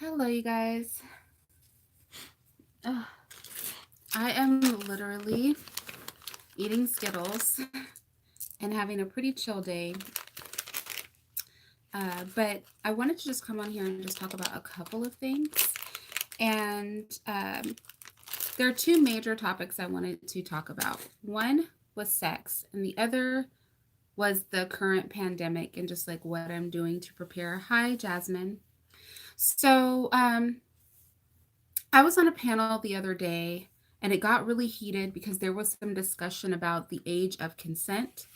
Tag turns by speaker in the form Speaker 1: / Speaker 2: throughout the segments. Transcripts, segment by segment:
Speaker 1: Hello, you guys. Ugh, I am literally eating Skittles and having a pretty chill day. But I wanted to just come on here and just talk about a couple of things. And there are two major topics I wanted to talk about. One was sex, and the other was the current pandemic and just like what I'm doing to prepare. Hi, Jasmine. So, I was on a panel the other day and it got really heated because there was some discussion about the age of consent.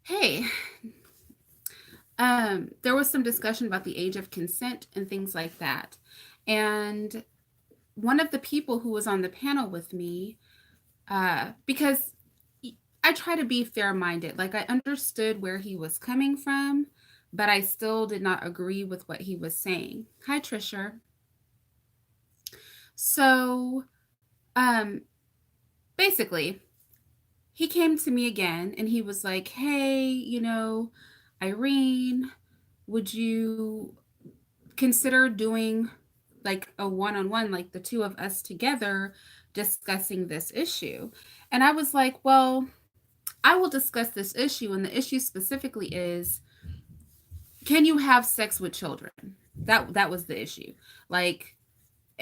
Speaker 1: Hey, there was some discussion about the age of consent and things like that. And one of the people who was on the panel with me, because I try to be fair minded, like I understood where he was coming from, but I still did not agree with what he was saying. Hi, Trisha. So, um, basically, he came to me again and he was like, "Hey, Irene, would you consider doing like a one-on-one, like the two of us together discussing this issue?" And I was like, "Well, I will discuss this issue, and the issue specifically is, can you have sex with children?" That was the issue. Like,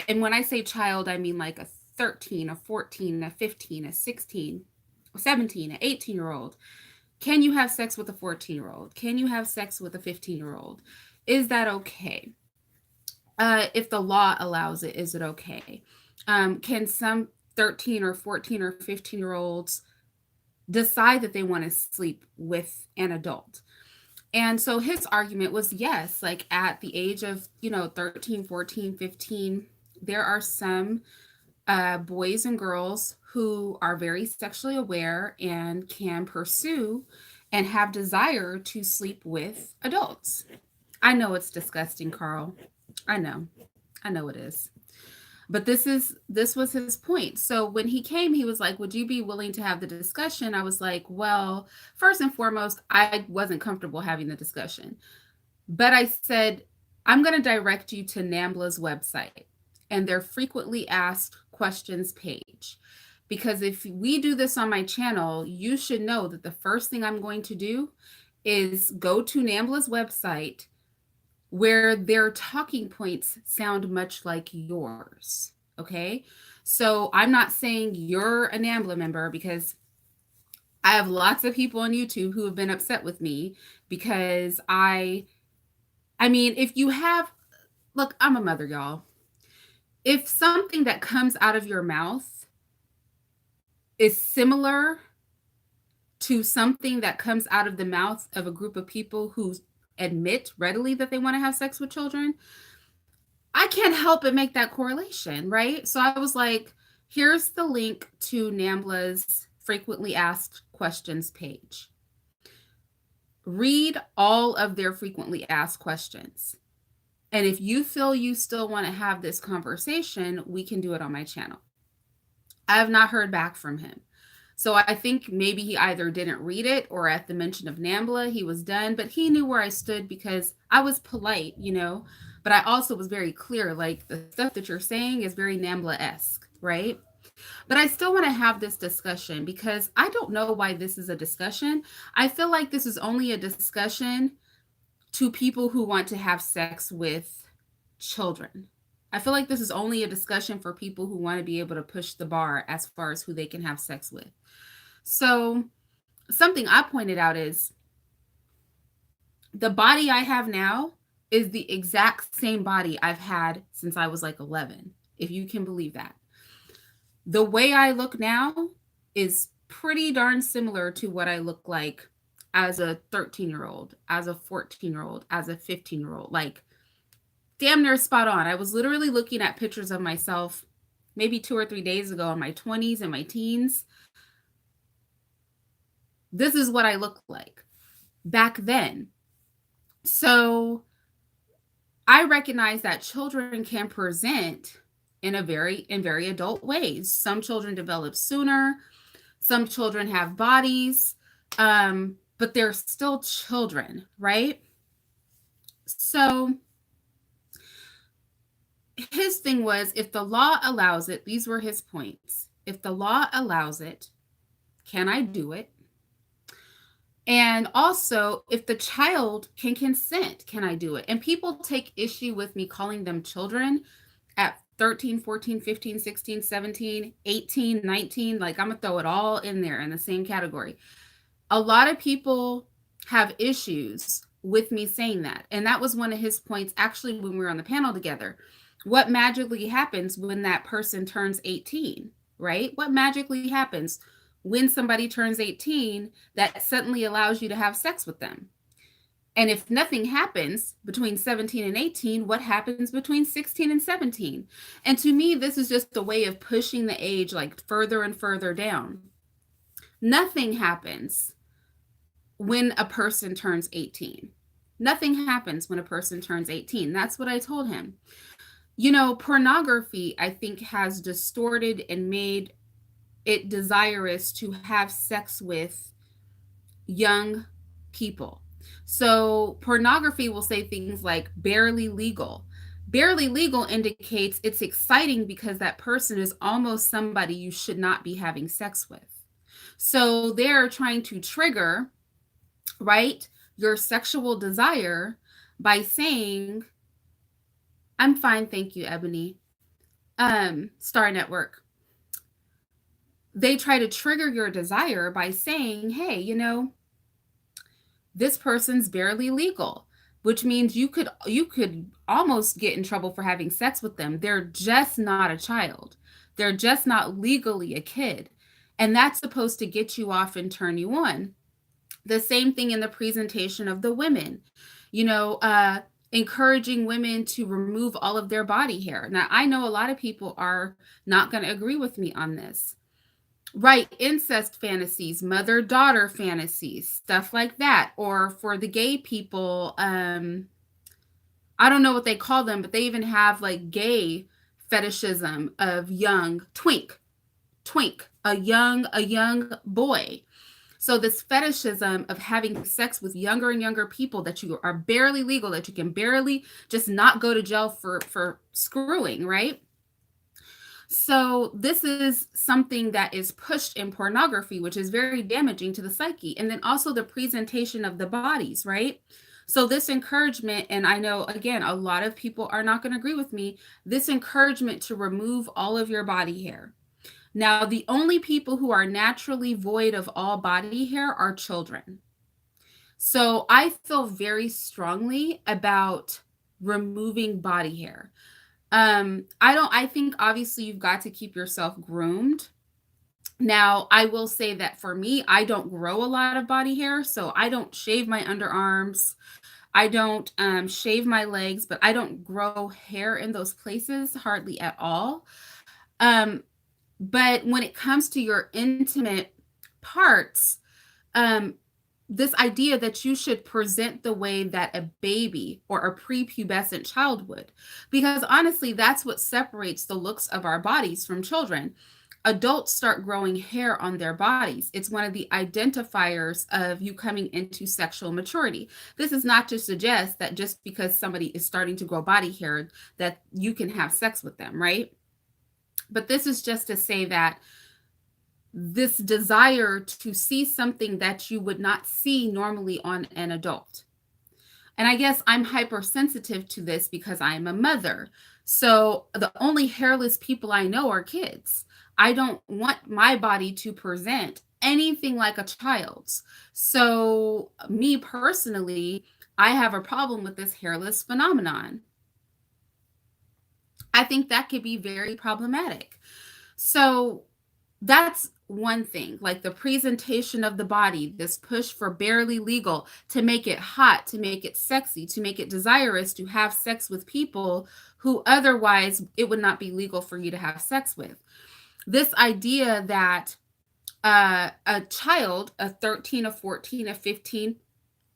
Speaker 1: and when I say child, I mean like a 13, a 14, a 15, a 16, a 17, an 18-year-old. Can you have sex with a 14-year-old? Can you have sex with a 15-year-old? Is that okay? If the law allows it, is it okay? Can some 13 or 14 or 15-year-olds decide that they want to sleep with an adult? And so his argument was yes, like at the age of, 13, 14, 15, there are some boys and girls who are very sexually aware and can pursue and have desire to sleep with adults. I know it's disgusting, Carl. I know. I know it is. But this was his point. So when he came, he was like, "Would you be willing to have the discussion?" I was like, "Well, first and foremost, I wasn't comfortable having the discussion." But I said, "I'm going to direct you to NAMBLA's website and their frequently asked questions page. Because if we do this on my channel, you should know that the first thing I'm going to do is go to NAMBLA's website where their talking points sound much like yours." Okay. So I'm not saying you're a NAMBLA member, because I have lots of people on YouTube who have been upset with me because I mean, if you have, look, I'm a mother, y'all. If something that comes out of your mouth is similar to something that comes out of the mouth of a group of people who admit readily that they want to have sex with children, I can't help but make that correlation, right? So I was like, here's the link to NAMBLA's frequently asked questions page. Read all of their frequently asked questions. And if you feel you still want to have this conversation, we can do it on my channel. I have not heard back from him. So I think maybe he either didn't read it, or at the mention of NAMBLA, he was done. But he knew where I stood because I was polite, but I also was very clear. Like, the stuff that you're saying is very NAMBLA-esque, right? But I still want to have this discussion because I don't know why this is a discussion. I feel like this is only a discussion to people who want to have sex with children. I feel like this is only a discussion for people who want to be able to push the bar as far as who they can have sex with. So, something I pointed out is the body I have now is the exact same body I've had since I was like 11, if you can believe that. The way I look now is pretty darn similar to what I look like as a 13-year-old, as a 14-year-old, as a 15-year-old. Like, damn near spot on. I was literally looking at pictures of myself maybe 2 or 3 days ago in my 20s and my teens. This is what I looked like back then. So I recognize that children can present in very adult ways. Some children develop sooner. Some children have bodies, but they're still children, right? So his thing was, if the law allows it, these were his points. If the law allows it, can I do it? And also, if the child can consent, can I do it? And people take issue with me calling them children at 13, 14, 15, 16, 17, 18, 19. Like, I'm going to throw it all in there in the same category. A lot of people have issues with me saying that. And that was one of his points, actually, when we were on the panel together. What magically happens when that person turns 18, right? What magically happens when somebody turns 18 that suddenly allows you to have sex with them? And if nothing happens between 17 and 18, what happens between 16 and 17? And to me, this is just a way of pushing the age like further and further down. Nothing happens when a person turns 18. Nothing happens when a person turns 18. That's what I told him. You know, pornography, I think, has distorted and made it desirous to have sex with young people. So pornography will say things like barely legal. Barely legal indicates it's exciting because that person is almost somebody you should not be having sex with. So they're trying to trigger, right, your sexual desire by saying, I'm fine, thank you, Ebony. Star Network. They try to trigger your desire by saying, hey, you know, this person's barely legal, which means you could almost get in trouble for having sex with them. They're just not a child. They're just not legally a kid. And that's supposed to get you off and turn you on. The same thing in the presentation of the women, you know, encouraging women to remove all of their body hair. Now, I know a lot of people are not going to agree with me on this. Right, incest fantasies, mother-daughter fantasies, stuff like that. Or for the gay people, I don't know what they call them, but they even have like gay fetishism of young twink, a young boy. So this fetishism of having sex with younger and younger people that you are barely legal, that you can barely just not go to jail for screwing, right? So this is something that is pushed in pornography, which is very damaging to the psyche. And then also the presentation of the bodies, right? So this encouragement, and I know, again, a lot of people are not going to agree with me, this encouragement to remove all of your body hair. Now, the only people who are naturally void of all body hair are children. So I feel very strongly about removing body hair. I think obviously you've got to keep yourself groomed. Now, I will say that for me, I don't grow a lot of body hair, so I don't shave my underarms. I don't shave my legs, but I don't grow hair in those places hardly at all. But when it comes to your intimate parts, um, this idea that you should present the way that a baby or a prepubescent child would, because honestly, that's what separates the looks of our bodies from children. Adults start growing hair on their bodies. It's one of the identifiers of you coming into sexual maturity. This is not to suggest that just because somebody is starting to grow body hair that you can have sex with them, right? But this is just to say that this desire to see something that you would not see normally on an adult. And I guess I'm hypersensitive to this because I'm a mother. So the only hairless people I know are kids. I don't want my body to present anything like a child's. So me personally, I have a problem with this hairless phenomenon. I think that could be very problematic. So that's one thing, like the presentation of the body, this push for barely legal to make it hot, to make it sexy, to make it desirous to have sex with people who otherwise it would not be legal for you to have sex with. This idea that a child, a 13, a 14, a 15,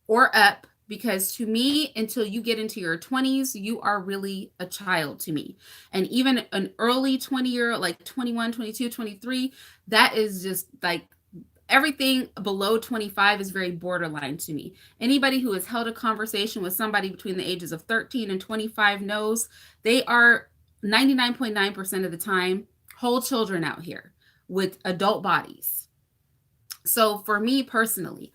Speaker 1: or up, because to me, until you get into your 20s, you are really a child to me. And even an early 20-year, like 21, 22, 23, that is just like everything below 25 is very borderline to me. Anybody who has held a conversation with somebody between the ages of 13 and 25 knows they are 99.9% of the time, whole children out here with adult bodies. So for me personally,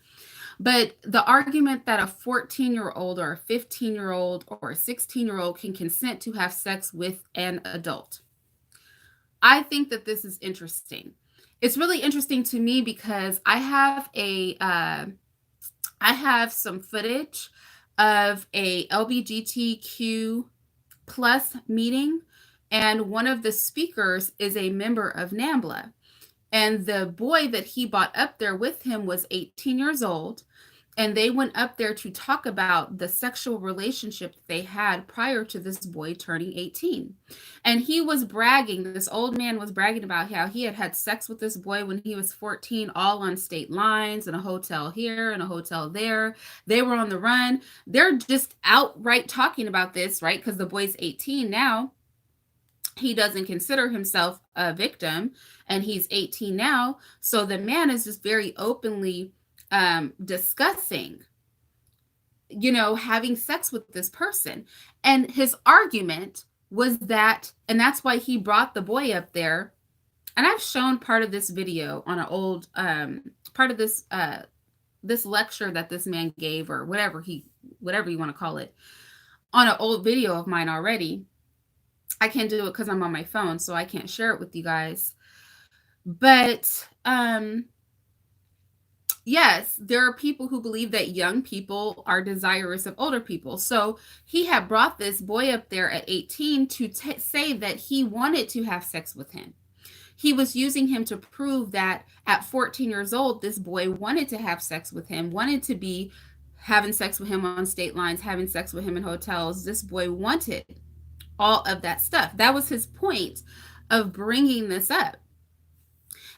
Speaker 1: but the argument that a 14-year-old or a 15-year-old or a 16-year-old can consent to have sex with an adult, I think that this is interesting. It's really interesting to me because I have some footage of a LGBTQ plus meeting, and one of the speakers is a member of NAMBLA. And the boy that he brought up there with him was 18 years old. And they went up there to talk about the sexual relationship that they had prior to this boy turning 18. And he was bragging, this old man was bragging about how he had had sex with this boy when he was 14, all on state lines, in a hotel here and a hotel there. They were on the run. They're just outright talking about this, right? Because the boy's 18 now. He doesn't consider himself a victim, and he's 18 now. So the man is just very openly discussing, having sex with this person. And his argument was that, and that's why he brought the boy up there. And I've shown part of this video on an old part of this lecture that this man gave, or whatever you want to call it, on an old video of mine already. I can't do it because I'm on my phone, so I can't share it with you guys. But yes, there are people who believe that young people are desirous of older people. So he had brought this boy up there at 18 to say that he wanted to have sex with him. He was using him to prove that at 14 years old, this boy wanted to have sex with him, wanted to be having sex with him on state lines, having sex with him in hotels. This boy wanted all of that stuff. That was his point of bringing this up.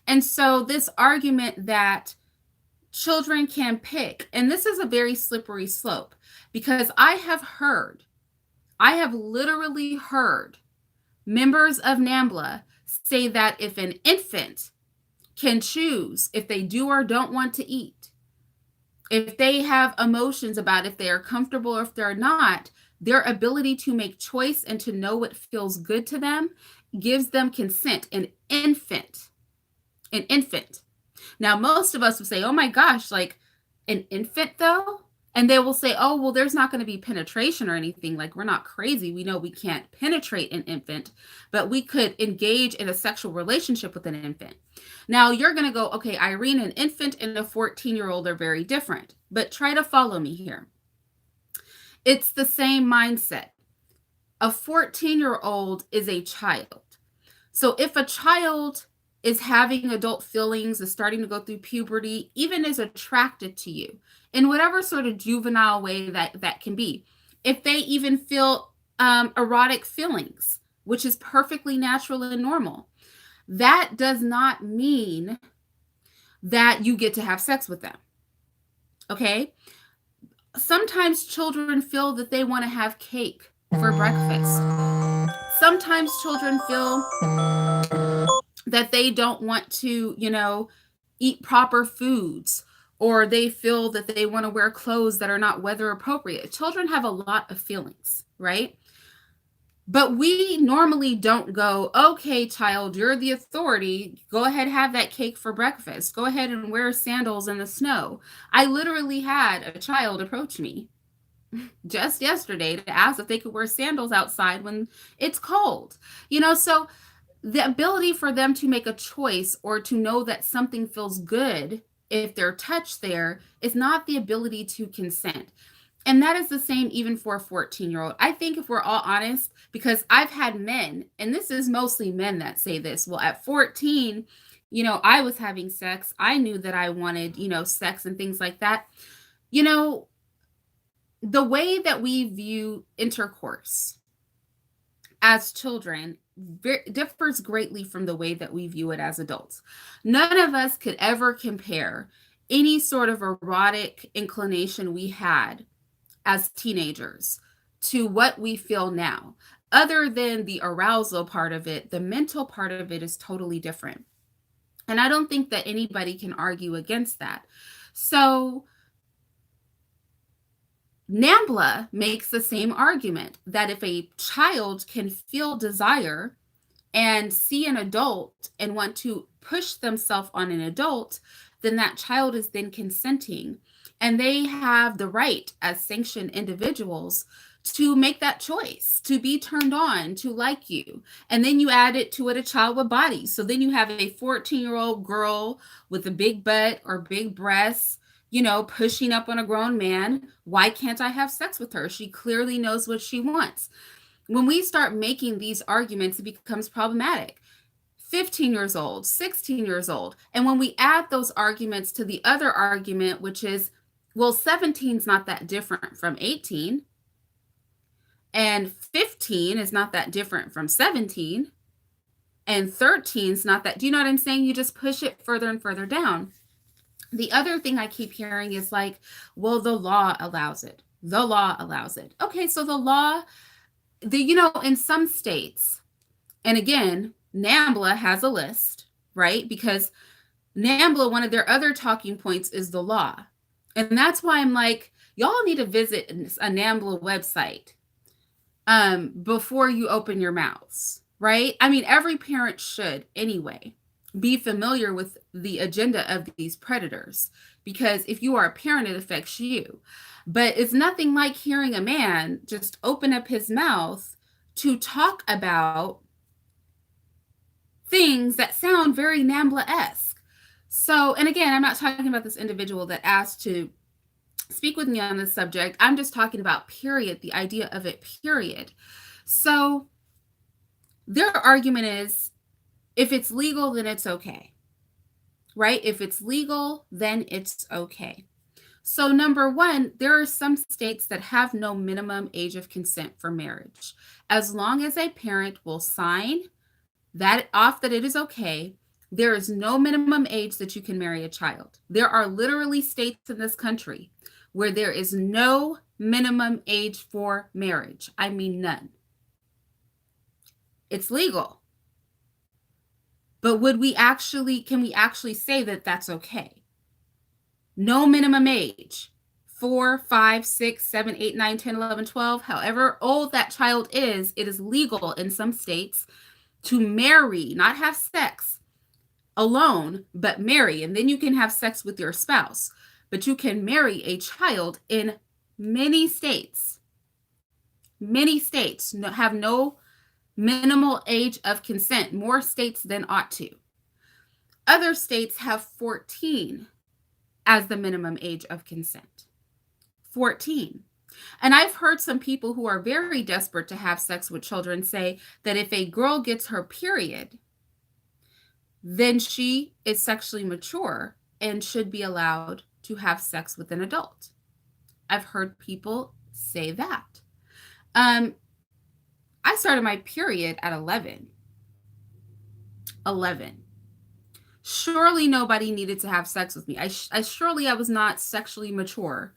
Speaker 1: And so this argument that children can pick, and this is a very slippery slope, because I have literally heard members of NAMBLA say that if an infant can choose if they do or don't want to eat, if they have emotions about if they are comfortable or if they're not, their ability to make choice and to know what feels good to them gives them consent. An infant. Now, most of us would say, oh my gosh, like an infant though? And they will say, oh, well, there's not going to be penetration or anything. Like, we're not crazy. We know we can't penetrate an infant, but we could engage in a sexual relationship with an infant. Now, you're going to go, okay, Irene, an infant and a 14-year-old are very different, but try to follow me here. It's the same mindset. A 14-year-old is a child. So if a child is having adult feelings, is starting to go through puberty, even is attracted to you in whatever sort of juvenile way that can be, if they even feel erotic feelings, which is perfectly natural and normal, that does not mean that you get to have sex with them. Okay? Sometimes children feel that they want to have cake for breakfast. Sometimes children feel that they don't want to, eat proper foods, or they feel that they want to wear clothes that are not weather appropriate. Children have a lot of feelings, right? But we normally don't go, okay, child, you're the authority. Go ahead, have that cake for breakfast. Go ahead and wear sandals in the snow. I literally had a child approach me just yesterday to ask if they could wear sandals outside when it's cold. So the ability for them to make a choice or to know that something feels good if they're touched there is not the ability to consent. And that is the same even for a 14-year-old. I think if we're all honest, because I've had men, and this is mostly men that say this, well, at 14, I was having sex. I knew that I wanted, sex and things like that. The way that we view intercourse as children differs greatly from the way that we view it as adults. None of us could ever compare any sort of erotic inclination we had as teenagers to what we feel now. Other than the arousal part of it, the mental part of it is totally different. And I don't think that anybody can argue against that. So NAMBLA makes the same argument that if a child can feel desire and see an adult and want to push themselves on an adult, then that child is then consenting. And they have the right, as sanctioned individuals, to make that choice, to be turned on, to like you. And then you add it to it a child with bodies. So then you have a 14-year-old girl with a big butt or big breasts, pushing up on a grown man. Why can't I have sex with her? She clearly knows what she wants. When we start making these arguments, it becomes problematic. 15 years old, 16 years old. And when we add those arguments to the other argument, which is, well, 17 is not that different from 18, and 15 is not that different from 17, and 13 is not that, do you know what I'm saying? You just push it further and further down. The other thing I keep hearing is like, well, the law allows it. The law allows it. Okay, so the law, in some states, and again, NAMBLA has a list, right? Because NAMBLA, one of their other talking points is the law. And that's why I'm like, y'all need to visit a NAMBLA website before you open your mouths, right? I mean, every parent should anyway be familiar with the agenda of these predators, because if you are a parent, it affects you. But it's nothing like hearing a man just open up his mouth to talk about things that sound very NAMBLA-esque. So, and again, I'm not talking about this individual that asked to speak with me on this subject. I'm just talking about period, the idea of it, period. So their argument is, if it's legal, then it's okay, right? If it's legal, then it's okay. So number one, there are some states that have no minimum age of consent for marriage. As long as a parent will sign that off that it is okay, there is no minimum age that you can marry a child. There are literally states in this country where there is no minimum age for marriage. I mean, none. It's legal. But can we actually say that that's okay? No minimum age. 4, 5, 6, 7, 8, 9, 10, 11, 12, however old that child is, it is legal in some states to marry, not have sex alone, but marry. And then you can have sex with your spouse. But you can marry a child in many states. Many states have no minimal age of consent, more states than ought to. Other states have 14 as the minimum age of consent. 14. And I've heard some people who are very desperate to have sex with children say that if a girl gets her period, then she is sexually mature and should be allowed to have sex with an adult. I've heard people say that. I started my period at 11. 11. Surely nobody needed to have sex with me. I was not sexually mature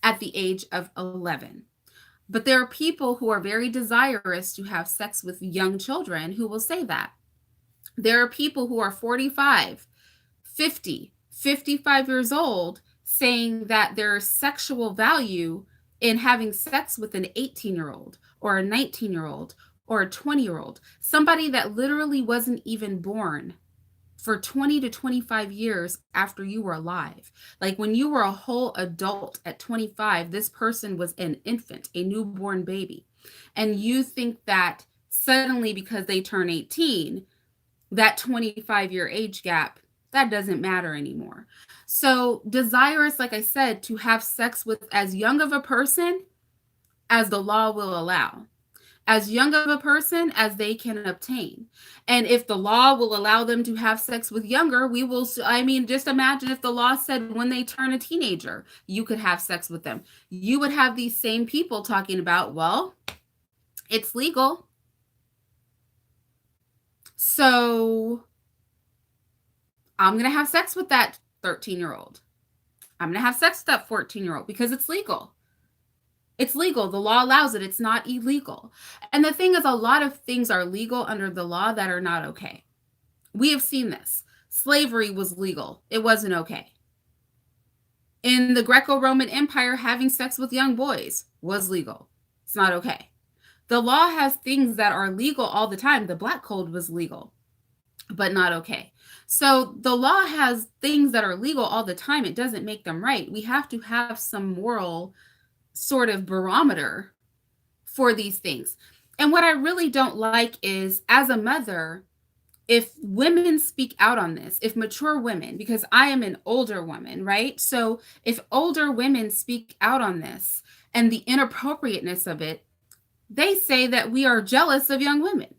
Speaker 1: at the age of 11. But there are people who are very desirous to have sex with young children who will say that. There are people who are 45, 50, 55 years old saying that there's sexual value in having sex with an 18-year-old or a 19-year-old or a 20-year-old, somebody that literally wasn't even born for 20 to 25 years after you were alive. Like when you were a whole adult at 25, this person was an infant, a newborn baby. And you think that suddenly because they turn 18, that 25-year age gap, that doesn't matter anymore. So desirous, like I said, to have sex with as young of a person as the law will allow, as young of a person as they can obtain. And if the law will allow them to have sex with younger, we will, I mean, just imagine if the law said when they turn a teenager, you could have sex with them. You would have these same people talking about, well, it's legal. So I'm going to have sex with that 13-year-old. I'm going to have sex with that 14-year-old because it's legal. It's legal. The law allows it. It's not illegal. And the thing is, a lot of things are legal under the law that are not okay. We have seen this. Slavery was legal. It wasn't okay. In the Greco-Roman Empire, having sex with young boys was legal. It's not okay. The law has things that are legal all the time. The Black Code was legal, but not okay. So the law has things that are legal all the time. It doesn't make them right. We have to have some moral sort of barometer for these things. And what I really don't like is, as a mother, if women speak out on this, if mature women, because I am an older woman, right? So if older women speak out on this and the inappropriateness of it, they say that we are jealous of young women.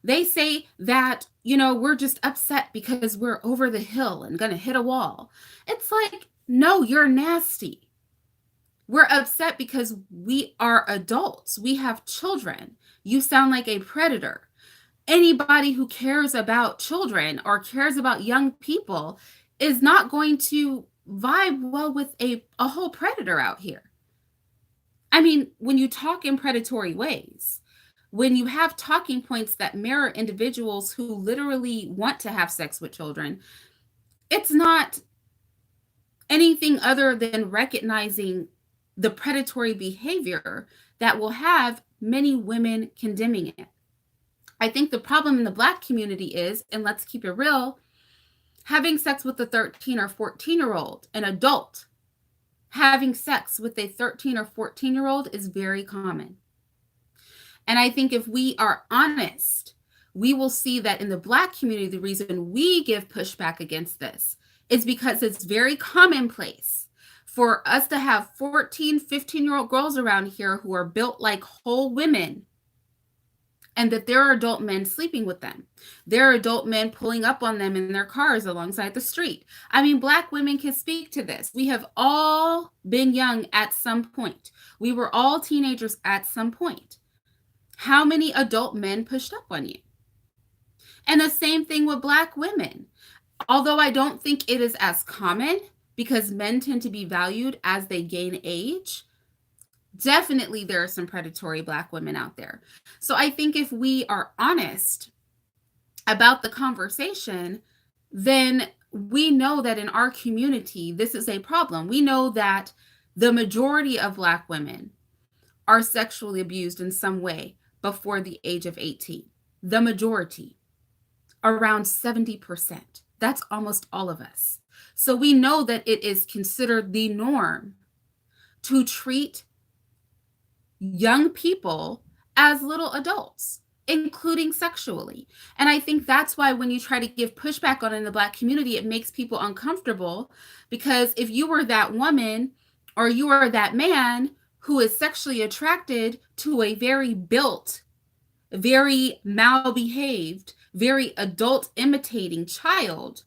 Speaker 1: They say that, we're just upset because we're over the hill and going to hit a wall. It's like, no, you're nasty. We're upset because we are adults. We have children. You sound like a predator. Anybody who cares about children or cares about young people is not going to vibe well with a whole predator out here. I mean, when you talk in predatory ways, when you have talking points that mirror individuals who literally want to have sex with children, it's not anything other than recognizing the predatory behavior that will have many women condemning it. I think the problem in the Black community is, and let's keep it real, having sex with a 13 or 14-year-old, an adult having sex with a 13 or 14-year-old is very common. And I think if we are honest, we will see that in the Black community, the reason we give pushback against this is because it's very commonplace for us to have 14, 15-year-old girls around here who are built like whole women, and that there are adult men sleeping with them. There are adult men pulling up on them in their cars alongside the street. I mean, Black women can speak to this. We have all been young at some point. We were all teenagers at some point. How many adult men pushed up on you? And the same thing with Black women. Although I don't think it is as common because men tend to be valued as they gain age, definitely there are some predatory Black women out there. So I think if we are honest about the conversation, then we know that in our community, this is a problem. We know that the majority of Black women are sexually abused in some way before the age of 18. The majority, around 70%. That's almost all of us. So we know that it is considered the norm to treat young people as little adults, including sexually. And I think that's why when you try to give pushback on it in the Black community, it makes people uncomfortable, because if you were that woman or you are that man who is sexually attracted to a very built, very mal-behaved, very adult imitating child,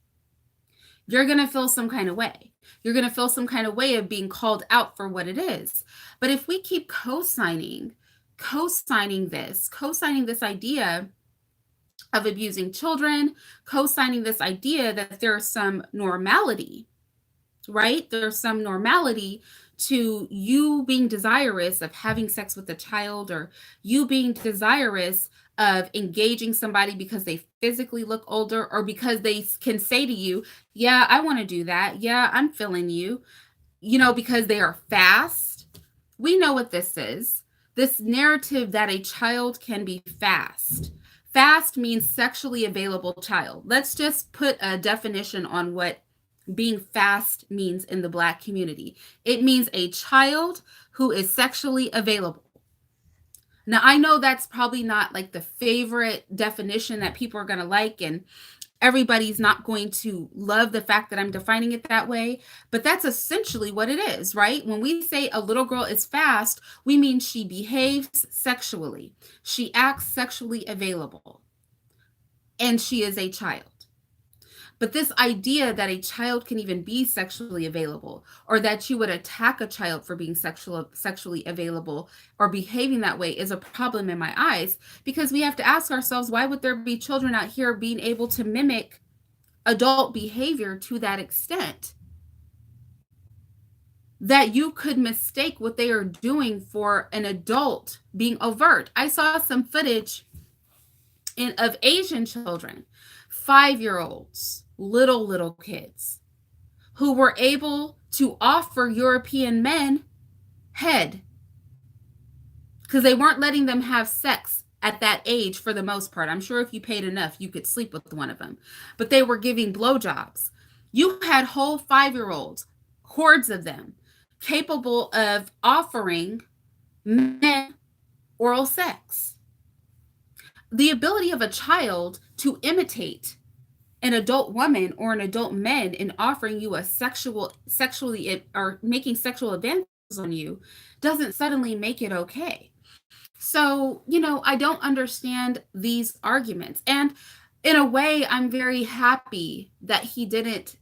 Speaker 1: you're going to feel some kind of way. You're going to feel some kind of way of being called out for what it is. But if we keep co-signing this idea of abusing children, co-signing this idea that there's some normality, right? There's some normality to you being desirous of having sex with a child, or you being desirous of engaging somebody because they physically look older, or because they can say to you, yeah, I want to do that. Yeah, I'm feeling you, because they are fast. We know what this is. This narrative that a child can be fast. Fast means sexually available child. Let's just put a definition on what being fast means in the Black community. It means a child who is sexually available. Now, I know that's probably not like the favorite definition that people are going to like, and everybody's not going to love the fact that I'm defining it that way, but that's essentially what it is, right? When we say a little girl is fast, we mean she behaves sexually. She acts sexually available, and she is a child. But this idea that a child can even be sexually available, or that you would attack a child for being sexually available or behaving that way, is a problem in my eyes, because we have to ask ourselves, why would there be children out here being able to mimic adult behavior to that extent that you could mistake what they are doing for an adult being overt? I saw some footage of Asian children, 5-year-olds, little kids, who were able to offer European men head because they weren't letting them have sex at that age for the most part. I'm sure if you paid enough, you could sleep with one of them, but they were giving blowjobs. You had whole 5-year-olds, hordes of them, capable of offering men oral sex. The ability of a child to imitate an adult woman or an adult man in offering you a sexually or making sexual advances on you doesn't suddenly make it okay. So, I don't understand these arguments. And in a way, I'm very happy that he didn't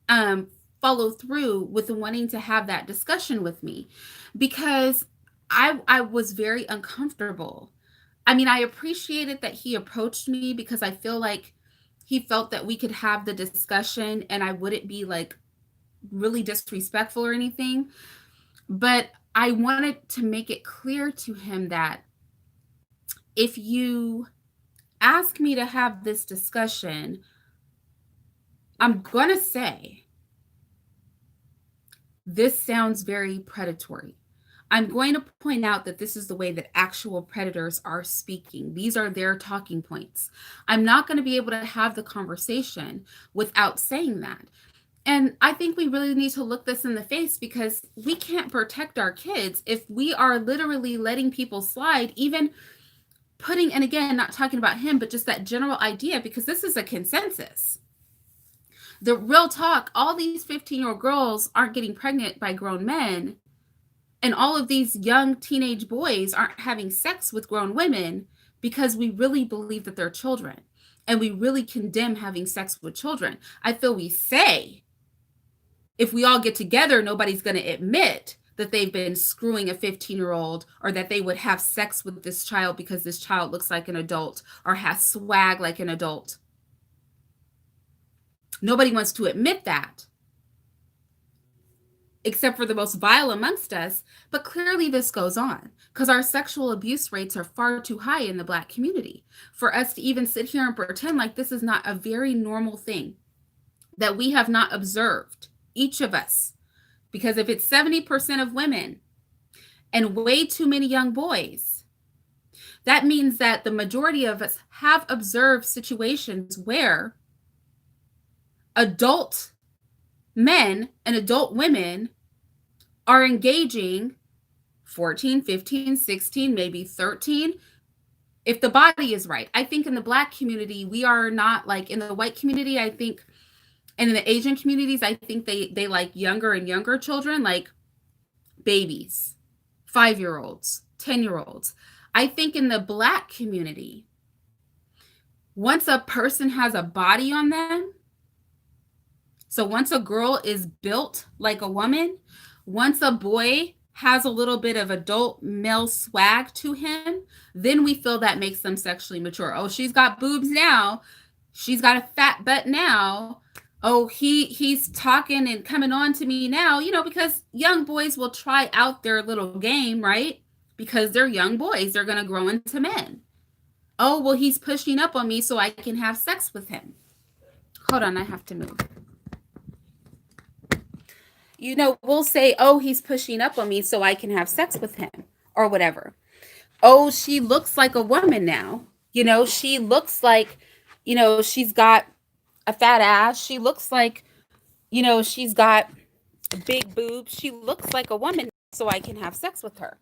Speaker 1: um, follow through with wanting to have that discussion with me because I was very uncomfortable. I mean, I appreciated that he approached me because I feel like he felt that we could have the discussion and I wouldn't be like really disrespectful or anything. But I wanted to make it clear to him that if you ask me to have this discussion, I'm going to say this sounds very predatory. I'm going to point out that this is the way that actual predators are speaking. These are their talking points. I'm not going to be able to have the conversation without saying that. And I think we really need to look this in the face because we can't protect our kids if we are literally letting people slide, even putting, and again, not talking about him, but just that general idea, because this is a consensus. The real talk, all these 15-year-old girls aren't getting pregnant by grown men, and all of these young teenage boys aren't having sex with grown women because we really believe that they're children, and we really condemn having sex with children. I feel we say, if we all get together, nobody's going to admit that they've been screwing a 15-year-old or that they would have sex with this child because this child looks like an adult or has swag like an adult. Nobody wants to admit that, except for the most vile amongst us. But clearly this goes on because our sexual abuse rates are far too high in the Black community for us to even sit here and pretend like this is not a very normal thing that we have not observed, each of us. Because if it's 70% of women and way too many young boys, that means that the majority of us have observed situations where adult men and adult women are engaging 14, 15, 16, maybe 13, if the body is right. I think in the Black community, we are not like in the white community, I think, and in the Asian communities, I think they like younger and younger children, like babies, 5-year-olds, 10-year-olds. I think in the Black community, once a person has a body on them, so once a girl is built like a woman, once a boy has a little bit of adult male swag to him, then we feel that makes them sexually mature. Oh, she's got boobs now. She's got a fat butt now. Oh, he's talking and coming on to me now, because young boys will try out their little game, right? Because they're young boys. They're going to grow into men. Oh, well, he's pushing up on me so I can have sex with him. Hold on, I have to move. We'll say, oh, he's pushing up on me so I can have sex with him or whatever. Oh, she looks like a woman now. She looks like, she's got a fat ass. She looks like, she's got big boobs. She looks like a woman so I can have sex with her.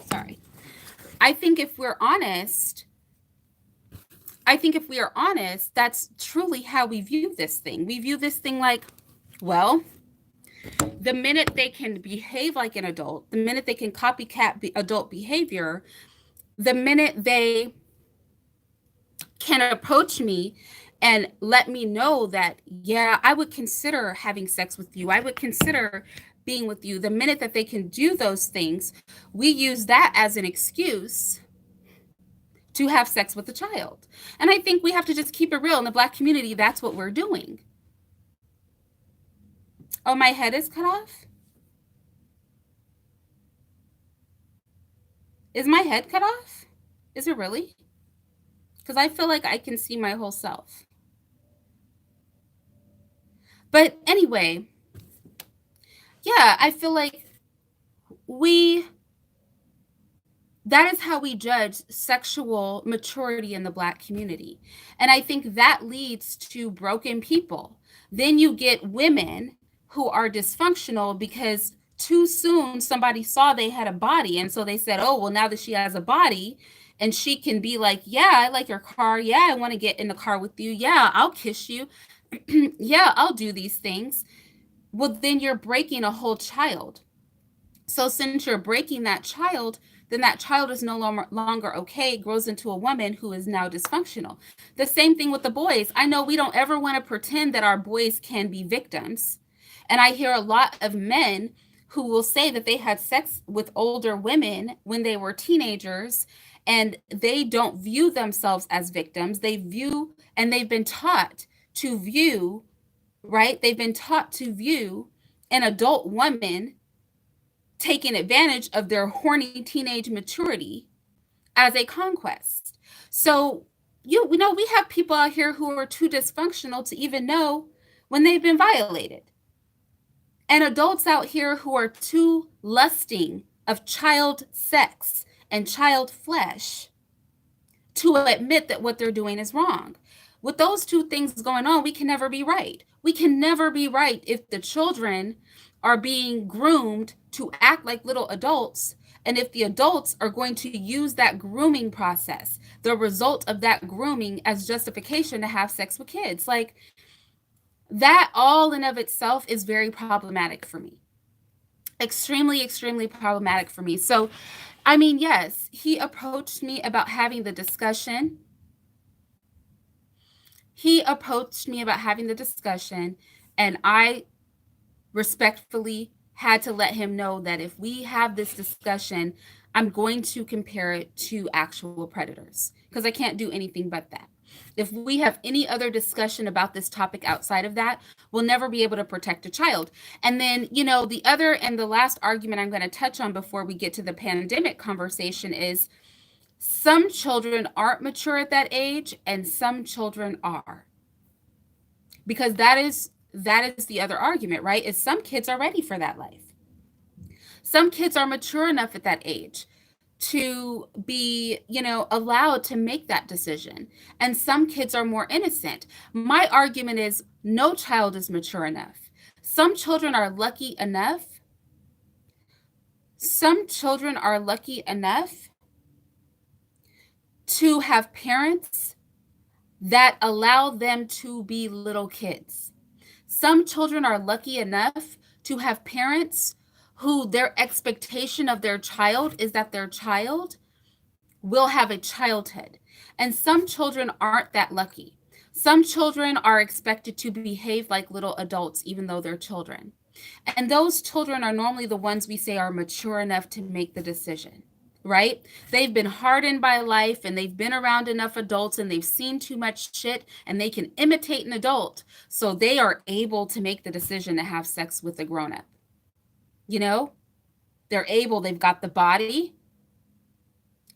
Speaker 1: Sorry. I think if we are honest, that's truly how we view this thing. We view this thing like, well, the minute they can behave like an adult, the minute they can copycat adult behavior, the minute they can approach me and let me know that, yeah, I would consider having sex with you. I would consider being with you. The minute that they can do those things, we use that as an excuse to have sex with a child. And I think we have to just keep it real. In the Black community, that's what we're doing. Oh, my head is cut off? Is my head cut off? Is it really? Because I feel like I can see my whole self. But anyway, yeah, I feel like we that is how we judge sexual maturity in the Black community. And I think that leads to broken people. Then you get women who are dysfunctional because too soon somebody saw they had a body. And so they said, oh, well, now that she has a body and she can be like, yeah, I like your car. Yeah, I want to get in the car with you. Yeah, I'll kiss you. Yeah, I'll do these things. Well, then you're breaking a whole child. So since you're breaking that child, then that child is no longer okay, grows into a woman who is now dysfunctional. The same thing with the boys. I know we don't ever want to pretend that our boys can be victims. And I hear a lot of men who will say that they had sex with older women when they were teenagers and they don't view themselves as victims. They view, and they've been taught to view, right? They've been taught to view an adult woman taking advantage of their horny teenage maturity as a conquest. So we know we have people out here who are too dysfunctional to even know when they've been violated. And adults out here who are too lusting of child sex and child flesh to admit that what they're doing is wrong. With those two things going on, we can never be right. We can never be right if the children are being groomed to act like little adults, and if the adults are going to use that grooming process, the result of that grooming, as justification to have sex with kids. Like, that all in of itself is very problematic for me. Extremely, extremely problematic for me. So, I mean, yes, he approached me about having the discussion. He approached me about having the discussion, and I respectfully had to let him know that if we have this discussion, I'm going to compare it to actual predators because I can't do anything but that. If we have any other discussion about this topic outside of that, we'll never be able to protect a child. And then, the other and the last argument I'm going to touch on before we get to the pandemic conversation is some children aren't mature at that age and some children are. Because that is the other argument, right? Is some kids are ready for that life. Some kids are mature enough at that age to be, allowed to make that decision. And some kids are more innocent. My argument is no child is mature enough. Some children are lucky enough. Some children are lucky enough to have parents that allow them to be little kids. Some children are lucky enough to have parents who their expectation of their child is that their child will have a childhood. And some children aren't that lucky. Some children are expected to behave like little adults, even though they're children. And those children are normally the ones we say are mature enough to make the decision, right? They've been hardened by life and they've been around enough adults and they've seen too much shit and they can imitate an adult. So they are able to make the decision to have sex with a grown-up. They're able, they've got the body.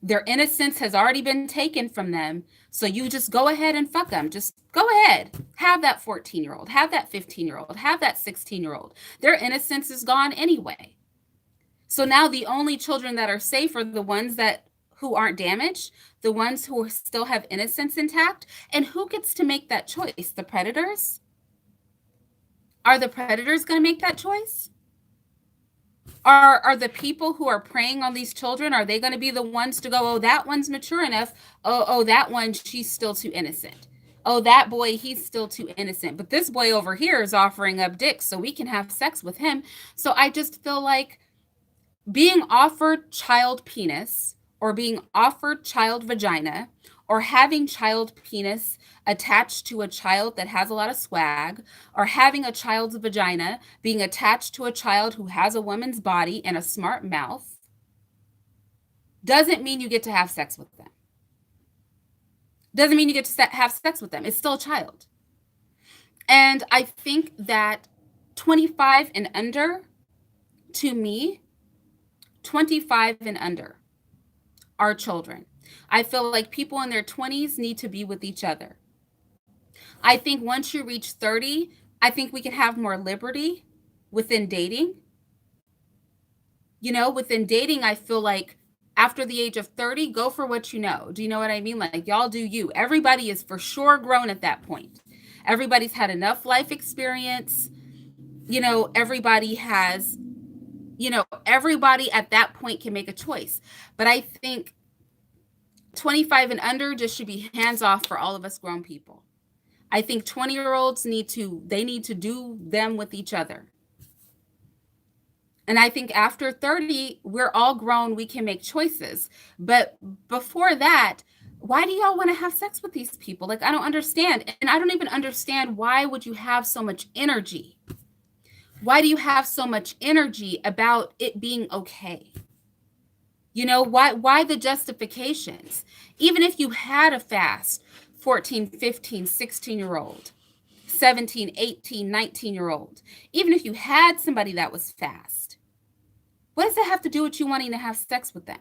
Speaker 1: Their innocence has already been taken from them. So you just go ahead and fuck them. Just go ahead. Have that 14-year-old, have that 15-year-old, have that 16-year-old. Their innocence is gone anyway. So now the only children that are safe are the ones who aren't damaged, the ones who still have innocence intact. And who gets to make that choice? The predators? Are the predators going to make that choice? Are the people who are preying on these children, are they going to be the ones to go, oh, that one's mature enough. Oh, that one, she's still too innocent. Oh, that boy, he's still too innocent. But this boy over here is offering up dick so we can have sex with him. So I just feel like being offered child penis or being offered child vagina or having child penis attached to a child that has a lot of swag, or having a child's vagina being attached to a child who has a woman's body and a smart mouth, doesn't mean you get to have sex with them. Doesn't mean you get to have sex with them. It's still a child. And I think that 25 and under, to me, 25 and under are children. I feel like people in their 20s need to be with each other. I think once you reach 30, I think we can have more liberty within dating. Within dating, I feel like after the age of 30, go for what you know. Do you know what I mean? Like, y'all do you. Everybody is for sure grown at that point. Everybody's had enough life experience. Everybody has, everybody at that point can make a choice. But I think 25 and under just should be hands off for all of us grown people. I think 20-year-olds need to do them with each other. And I think after 30, we're all grown, we can make choices. But before that, why do y'all want to have sex with these people? Like, I don't understand. And I don't even understand, why would you have so much energy? Why do you have so much energy about it being okay? Why the justifications? Even if you had a fast 14, 15, 16-year-old, 17, 18, 19-year-old, even if you had somebody that was fast, what does that have to do with you wanting to have sex with them?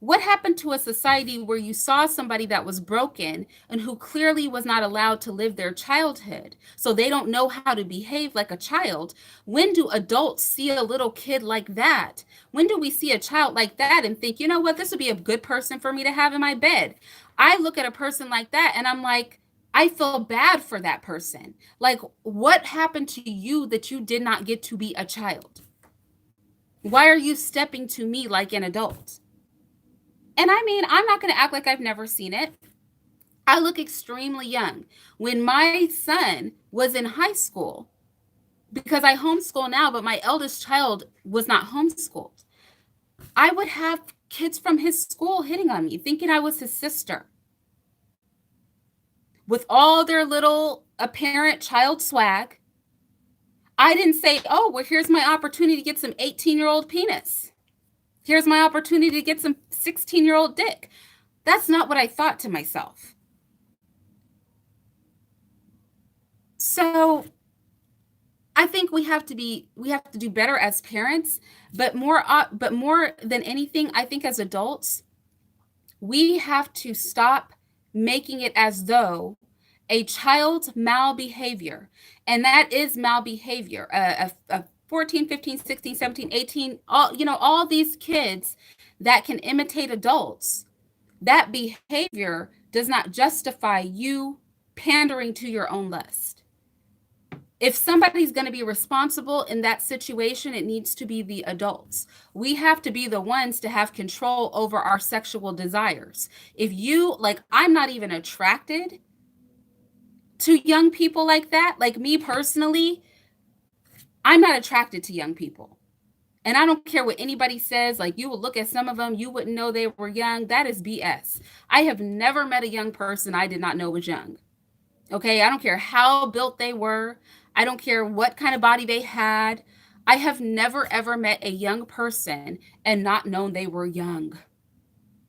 Speaker 1: What happened to a society where you saw somebody that was broken and who clearly was not allowed to live their childhood, so they don't know how to behave like a child? When do adults see a little kid like that? When do we see a child like that and think, you know what, this would be a good person for me to have in my bed? I look at a person like that and I'm like, I feel bad for that person. Like, what happened to you that you did not get to be a child? Why are you stepping to me like an adult? And I mean, I'm not going to act like I've never seen it. I look extremely young. When my son was in high school, because I homeschool now, but my eldest child was not homeschooled, I would have kids from his school hitting on me, thinking I was his sister, with all their little apparent child swag. I didn't say, oh, well, here's my opportunity to get some 18-year-old penis. Here's my opportunity to get some 16-year-old dick. That's not what I thought to myself. So I think we have to do better as parents, but more than anything, I think as adults, we have to stop making it as though a child's malbehavior, and that is malbehavior, a 14, 15, 16, 17, 18, all these kids that can imitate adults, that behavior does not justify you pandering to your own lust. If somebody's going to be responsible in that situation, it needs to be the adults. We have to be the ones to have control over our sexual desires. If you, like, I'm not even attracted to young people like that. Like, me personally, I'm not attracted to young people. And I don't care what anybody says. Like, you will look at some of them, you wouldn't know they were young. That is BS. I have never met a young person I did not know was young. Okay, I don't care how built they were. I don't care what kind of body they had. I have never, ever met a young person and not known they were young.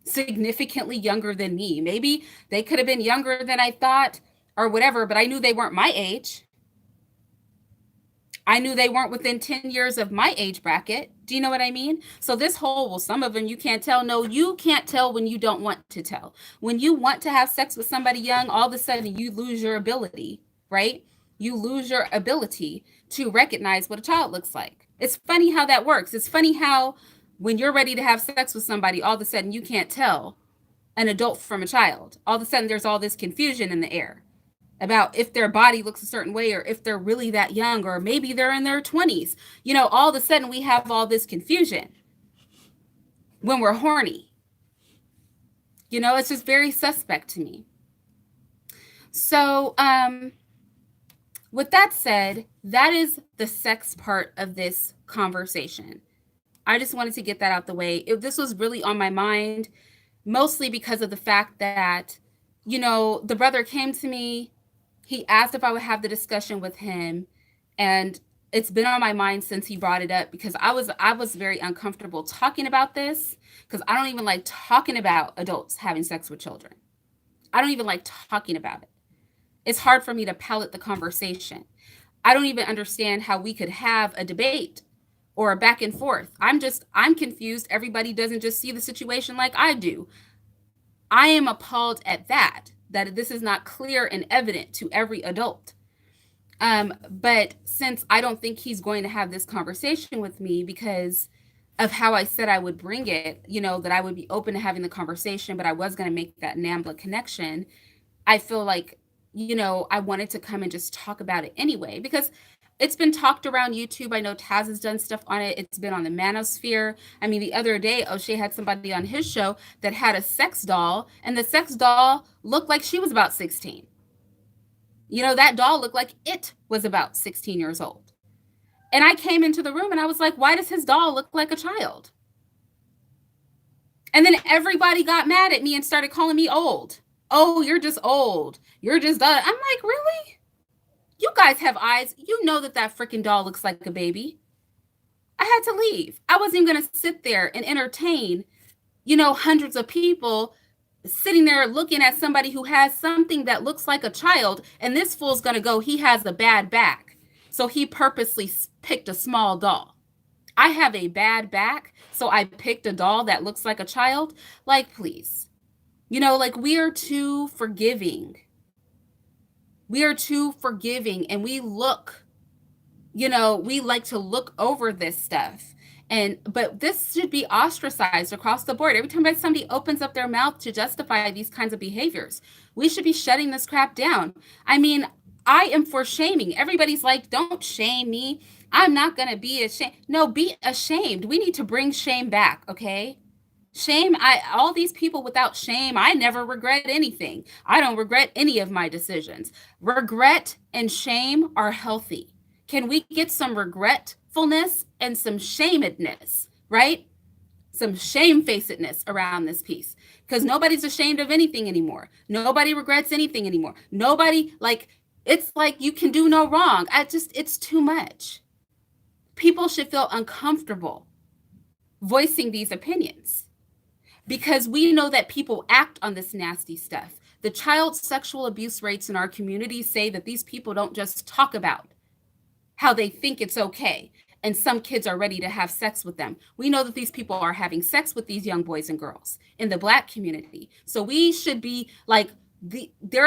Speaker 1: Significantly younger than me. Maybe they could have been younger than I thought or whatever, but I knew they weren't my age. I knew they weren't within 10 years of my age bracket. Do you know what I mean? So this whole, well, some of them you can't tell. No, you can't tell when you don't want to tell. When you want to have sex with somebody young, all of a sudden you lose your ability, right? You lose your ability to recognize what a child looks like. It's funny how that works. It's funny how when you're ready to have sex with somebody, all of a sudden you can't tell an adult from a child. All of a sudden there's all this confusion in the air about if their body looks a certain way or if they're really that young, or maybe they're in their 20s. All of a sudden we have all this confusion when we're horny. It's just very suspect to me. So with that said, that is the sex part of this conversation. I just wanted to get that out the way. This was really on my mind, mostly because of the fact that, the brother came to me. He asked if I would have the discussion with him, and it's been on my mind since he brought it up, because I was very uncomfortable talking about this, because I don't even like talking about adults having sex with children. I don't even like talking about it. It's hard for me to palate the conversation. I don't even understand how we could have a debate or a back and forth. I'm confused. Everybody doesn't just see the situation like I do. I am appalled at that this is not clear and evident to every adult. But since I don't think he's going to have this conversation with me because of how I said I would bring it, that I would be open to having the conversation, but I was going to make that NAMBLA connection. I feel like, I wanted to come and just talk about it anyway because it's been talked around YouTube. I know Taz has done stuff on it. It's been on the manosphere. I mean, the other day, O'Shea had somebody on his show that had a sex doll, and the sex doll looked like she was about 16. That doll looked like it was about 16 years old. And I came into the room and I was like, why does his doll look like a child? And then everybody got mad at me and started calling me old. Oh, you're just old. You're just done. I'm like, really? You guys have eyes. You know that freaking doll looks like a baby. I had to leave. I wasn't even going to sit there and entertain, hundreds of people sitting there looking at somebody who has something that looks like a child. And this fool's going to go, he has a bad back. So he purposely picked a small doll. I have a bad back, so I picked a doll that looks like a child. Like, please. Like we are too forgiving. We are too forgiving, and we like to look over this stuff. But this should be ostracized across the board. Every time somebody opens up their mouth to justify these kinds of behaviors, we should be shutting this crap down. I mean, I am for shaming. Everybody's like, don't shame me. I'm not going to be ashamed. No, be ashamed. We need to bring shame back, okay? Shame, all these people without shame, I never regret anything. I don't regret any of my decisions. Regret and shame are healthy. Can we get some regretfulness and some shamedness, right? Some shamefacedness around this piece, because nobody's ashamed of anything anymore. Nobody regrets anything anymore. Nobody, it's like you can do no wrong. It's too much. People should feel uncomfortable voicing these opinions because we know that people act on this nasty stuff. The child sexual abuse rates in our community say that these people don't just talk about how they think it's okay, and some kids are ready to have sex with them. We know that these people are having sex with these young boys and girls in the Black community. So we should be like, there